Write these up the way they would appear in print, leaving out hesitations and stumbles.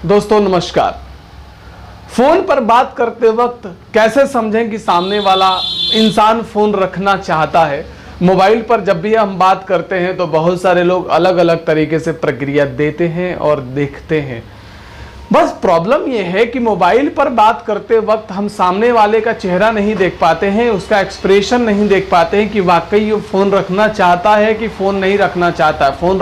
दोस्तों नमस्कार। फोन पर बात करते वक्त कैसे समझें कि सामने वाला इंसान फोन रखना चाहता है। मोबाइल पर जब भी हम बात करते हैं तो बहुत सारे लोग अलग अलग तरीके से प्रक्रिया देते हैं और देखते हैं। बस प्रॉब्लम यह है कि मोबाइल पर बात करते वक्त हम सामने वाले का चेहरा नहीं देख पाते हैं, उसका एक्सप्रेशन नहीं देख पाते हैं कि वाकई वो फोन रखना चाहता है कि फोन नहीं रखना चाहता है, फोन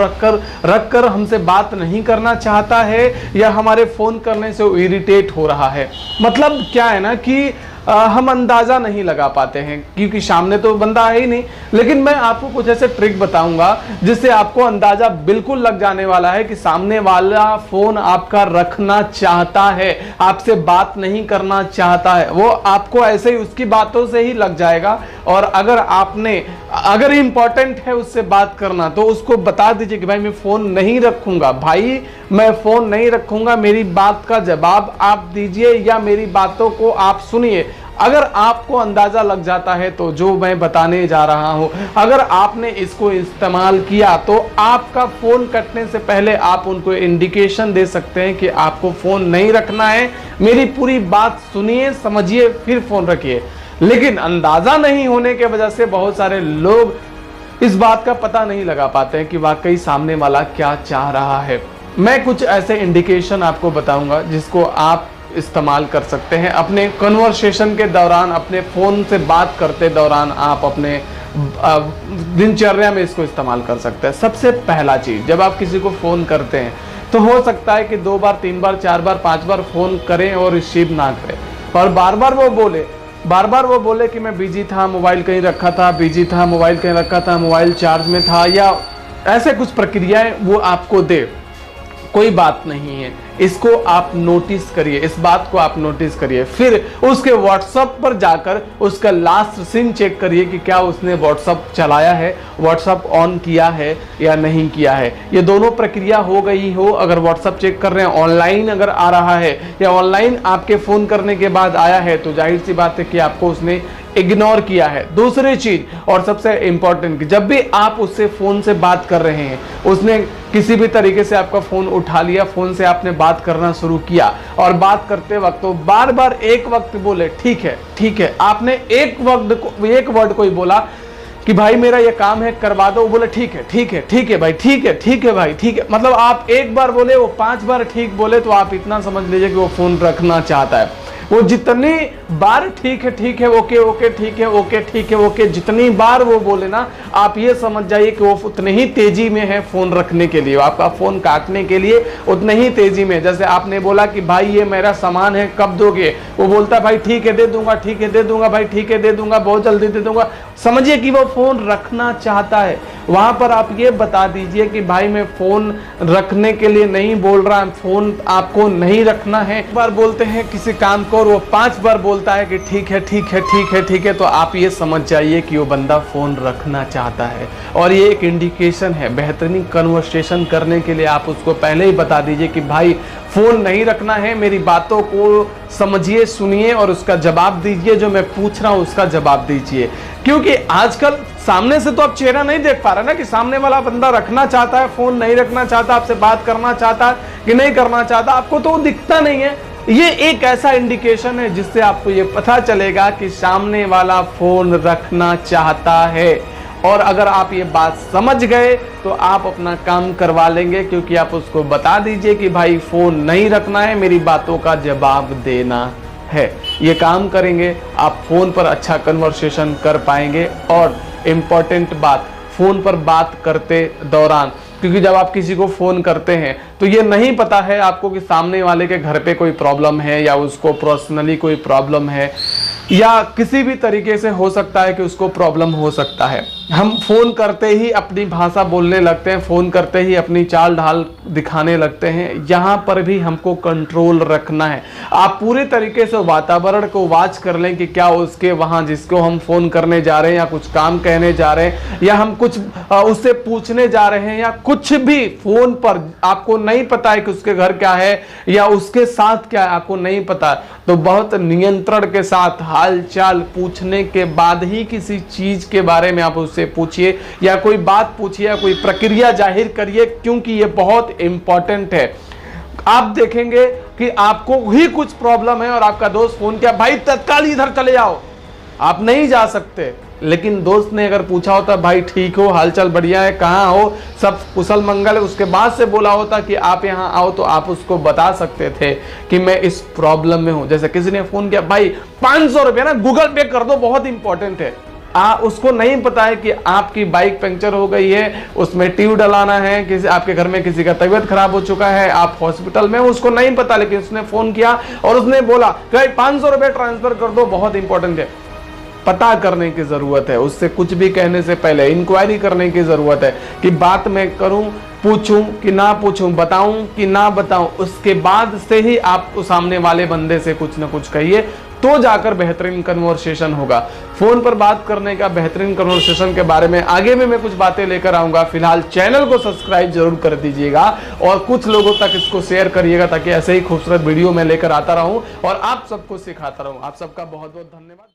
रखकर हमसे बात नहीं करना चाहता है या हमारे फोन करने से वो इरिटेट हो रहा है। मतलब क्या है ना कि हम अंदाज़ा नहीं लगा पाते हैं क्योंकि सामने तो बंदा है ही नहीं। लेकिन मैं आपको कुछ ऐसे ट्रिक बताऊंगा जिससे आपको अंदाज़ा बिल्कुल लग जाने वाला है कि सामने वाला फ़ोन आपका रखना चाहता है, आपसे बात नहीं करना चाहता है। वो आपको ऐसे ही उसकी बातों से ही लग जाएगा। और अगर इम्पॉर्टेंट है उससे बात करना तो उसको बता दीजिए कि भाई मैं फ़ोन नहीं रखूँगा, भाई मैं फ़ोन नहीं रखूँगा, मेरी बात का जवाब आप दीजिए या मेरी बातों को आप सुनिए। अगर आपको अंदाज़ा लग जाता है तो जो मैं बताने जा रहा हूं, अगर आपने इसको इस्तेमाल किया तो आपका फ़ोन कटने से पहले आप उनको इंडिकेशन दे सकते हैं कि आपको फ़ोन नहीं रखना है, मेरी पूरी बात सुनिए, समझिए, फिर फ़ोन रखिए। लेकिन अंदाज़ा नहीं होने के वजह से बहुत सारे लोग इस बात का पता नहीं लगा पाते हैं कि वाकई सामने वाला क्या चाह रहा है। मैं कुछ ऐसे इंडिकेशन आपको बताऊंगा जिसको आप इस्तेमाल कर सकते हैं अपने कन्वर्सेशन के दौरान, अपने फ़ोन से बात करते दौरान आप अपने दिनचर्या में इसको इस्तेमाल कर सकते हैं। सबसे पहला चीज़, जब आप किसी को फ़ोन करते हैं तो हो सकता है कि 2 बार 3 बार 4 बार 5 बार फ़ोन करें और रिसीव ना करें और बार बार वो बोले कि मैं बिजी था, मोबाइल कहीं रखा था, बिजी था, मोबाइल कहीं रखा था, मोबाइल चार्ज में था, या ऐसे कुछ प्रक्रियाएं वो आपको दे। कोई बात नहीं है, इसको आप नोटिस करिए, इस बात को आप नोटिस करिए। फिर उसके व्हाट्सएप पर जाकर उसका लास्ट सीन चेक करिए कि क्या उसने व्हाट्सएप चलाया है, व्हाट्सएप ऑन किया है या नहीं किया है। ये दोनों प्रक्रिया हो गई हो, अगर व्हाट्सएप चेक कर रहे हैं, ऑनलाइन अगर आ रहा है या ऑनलाइन आपके फ़ोन करने के बाद आया है तो जाहिर सी बात है कि आपको उसने इग्नोर किया है। दूसरी चीज और सबसे इंपॉर्टेंट, जब भी आप उससे फोन से बात कर रहे हैं, उसने किसी भी तरीके से आपका फोन उठा लिया, फोन से आपने बात करना शुरू किया और बात करते वक्त तो बार बार एक वक्त बोले ठीक है, आपने एक वर्ड को ही बोला कि भाई मेरा ये काम है करवा दो, वो बोले ठीक है भाई, ठीक है भाई, ठीक है। मतलब आप एक बार बोले, वो 5 बार ठीक बोले तो आप इतना समझ लीजिए कि वो फोन रखना चाहता है। वो जितनी बार ठीक है, ओके, जितनी बार वो बोले ना, आप ये समझ जाइए कि वो उतने ही तेजी में है फोन रखने के लिए, आपका फोन काटने के लिए उतने ही तेजी में। जैसे आपने बोला कि भाई ये मेरा सामान है, कब दोगे, वो बोलता है भाई ठीक है दे दूंगा, भाई ठीक है दे दूंगा, बहुत जल्दी दे दूंगा। समझिए कि वो फोन रखना चाहता है। वहां पर आप ये बता दीजिए कि भाई मैं फोन रखने के लिए नहीं बोल रहा, फोन आपको नहीं रखना है। एक बार बोलते हैं किसी काम को और वो 5 बार बोलता है कि ठीक है, तो आप ये समझ जाइए कि वो बंदा फोन रखना चाहता है। और ये एक इंडिकेशन है। बेहतरीन कन्वर्सेशन करने के लिए आप उसको पहले ही बता दीजिए कि भाई फोन नहीं रखना है, मेरी बातों को समझिए, सुनिए और उसका जवाब दीजिए, जो मैं पूछ रहा हूं उसका जवाब दीजिए। क्योंकि आजकल सामने से तो आप चेहरा नहीं देख पा रहे ना कि सामने वाला बंदा रखना चाहता है, फोन नहीं रखना चाहता, आपसे बात करना चाहता है कि नहीं करना चाहता, आपको तो दिखता नहीं है। ये एक ऐसा इंडिकेशन है जिससे आपको ये पता चलेगा कि सामने वाला फोन रखना चाहता है। और अगर आप ये बात समझ गए तो आप अपना काम करवा लेंगे, क्योंकि आप उसको बता दीजिए कि भाई फोन नहीं रखना है, मेरी बातों का जवाब देना है। ये काम करेंगे, आप फोन पर अच्छा कन्वर्सेशन कर पाएंगे। और इम्पॉर्टेंट बात, फोन पर बात करते दौरान, क्योंकि जब आप किसी को फोन करते हैं तो ये नहीं पता है आपको कि सामने वाले के घर पे कोई प्रॉब्लम है या उसको पर्सनली कोई प्रॉब्लम है, या किसी भी तरीके से हो सकता है कि उसको प्रॉब्लम हो सकता है। हम फोन करते ही अपनी भाषा बोलने लगते हैं, फोन करते ही अपनी चाल ढाल दिखाने लगते हैं। यहाँ पर भी हमको कंट्रोल रखना है। आप पूरे तरीके से वातावरण को वॉच कर लें कि क्या उसके वहाँ जिसको हम फोन करने जा रहे हैं या कुछ काम कहने जा रहे हैं या हम कुछ उससे पूछने जा रहे हैं या कुछ भी, फोन पर आपको नहीं पता है कि उसके घर क्या है या उसके साथ क्या है, आपको नहीं पता, तो बहुत नियंत्रण के साथ हाल चाल पूछने के बाद ही किसी चीज के बारे में आप उससे पूछिए या कोई बात पूछिए या कोई प्रक्रिया जाहिर करिए, क्योंकि ये बहुत इंपॉर्टेंट है। आप देखेंगे कि आपको ही कुछ प्रॉब्लम है और आपका दोस्त फोन किया, भाई तत्काल इधर चले जाओ, आप नहीं जा सकते। लेकिन दोस्त ने अगर पूछा होता, भाई ठीक हो, हालचाल बढ़िया है, कहाँ हो, सब कुशल मंगल है, उसके बाद से बोला होता कि आप यहाँ आओ, तो आप उसको बता सकते थे कि मैं इस प्रॉब्लम में हूं। जैसे किसी ने फोन किया, भाई 500 रुपया ना गूगल पे कर दो, बहुत इंपॉर्टेंट है। उसको नहीं पता है कि आपकी बाइक पंक्चर हो गई है, उसमें ट्यूब डलाना है, किसी आपके घर में किसी का तबीयत खराब हो चुका है, आप हॉस्पिटल में, उसको नहीं पता, लेकिन उसने फोन किया और उसने बोला कि भाई 500 रुपये ट्रांसफर कर दो, बहुत इंपॉर्टेंट है। पता करने की जरूरत है, उससे कुछ भी कहने से पहले इंक्वायरी करने की जरूरत है कि बात मैं करूं, पूछूं कि ना पूछूं, बताऊं कि ना बताऊं, उसके बाद से ही आप उस सामने वाले बंदे से कुछ ना कुछ कहिए, तो जाकर बेहतरीन कन्वर्सेशन होगा। फोन पर बात करने का बेहतरीन कन्वर्सेशन के बारे में आगे में मैं कुछ बातें लेकर आऊंगा। फिलहाल चैनल को सब्सक्राइब जरूर कर दीजिएगा और कुछ लोगों तक इसको शेयर करिएगा, ताकि ऐसे ही खूबसूरत वीडियो मैं लेकर आता रहूं और आप सबको सिखाता रहूं। आप सबका बहुत बहुत धन्यवाद।